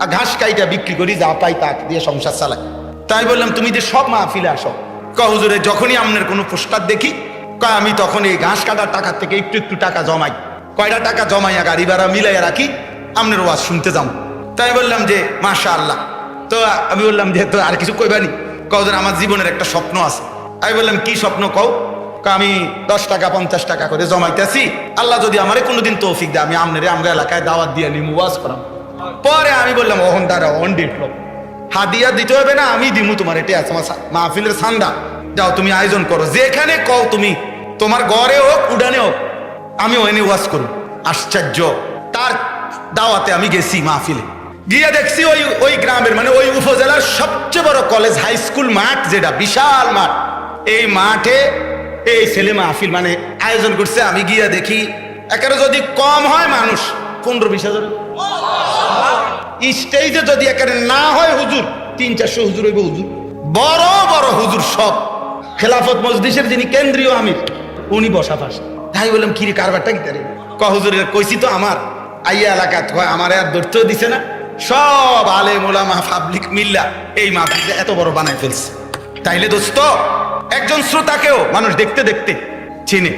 আর ঘাস কাইটা বিক্রি করি, যা পাই তা দিয়ে সংসার চালাই। তাই বললাম তুমি যে সব মাহফিলে আসো। হুজুরে যখনই আপনার কোনো পোস্টার দেখি, আমি তখন এই ঘাস কাটার টাকা থেকে একটু একটু টাকা জমাই, কয়টা টাকা জমাইয়া গাড়ি ভাড়া মিলাইয়া রাখি, আপনার ওয়াজ শুনতে যাবো। তাই বললাম যে মাশাআল্লাহ। তো আমি বললাম যে তো আর কিছু কইবানি? হুজুর আমার জীবনের একটা স্বপ্ন আছে। আমি বললাম কি স্বপ্ন কও? আমি 10 টাকা 50 টাকা করে জমাইতেছি, আল্লাহ যদি আমারে কোনোদিন তৌফিক দেয় আমি আপনারে আমরা এলাকায় দাওয়াত দিয়ে নিম, ওয়াজ করাম। পরে আমি বললাম ওহন দাঁড়া, অন ডিপ্লো হাদিয়া দিতে হবে না, আমি দিমু তোমার, এটা আছে আমার মাহফিলের সান্দা, যাও তুমি আয়োজন করো, যেখানে কও তুমি, তোমার ঘরে হোক উডানে হোক, আমি ওখানে ওয়াজ করব। আশ্চর্য, তার দাওয়াতে আমি গেছি মাহফিলে, গিয়ে দেখছি ওই গ্রামের মানে ওই উপজেলার সবচেয়ে বড় কলেজ হাই স্কুল মাঠ, যেটা বিশাল মাঠ, এই মাঠে এই ছেলে মাহফিল মানে আয়োজন করছে। আমি গিয়া দেখি একেবারে যদি কম হয় মানুষ 15-20 হাজার, স্টেজে যদি একেবারে না হয় হুজুর 300-400 হুজুর হইব, হুজুর বড় বড় হুজুর সব, খেলাফত মজলিসের যিনি কেন্দ্রীয় আমির উনি বসা পাশে। তাই বললাম কি রে কারবারটা কি তারে? হুজুরের কইছি তো আমার আইয়া এলাকা আমার আর ধরতেও দিছে না, সব আলেম ওলামা পাবলিক মিল্লা এই মাহফিলটা এত বড় বানায় ফেলছে। তাইলে দোস্ত একজন শ্রোতাকেও মানুষ দেখতে দেখতে চিনে।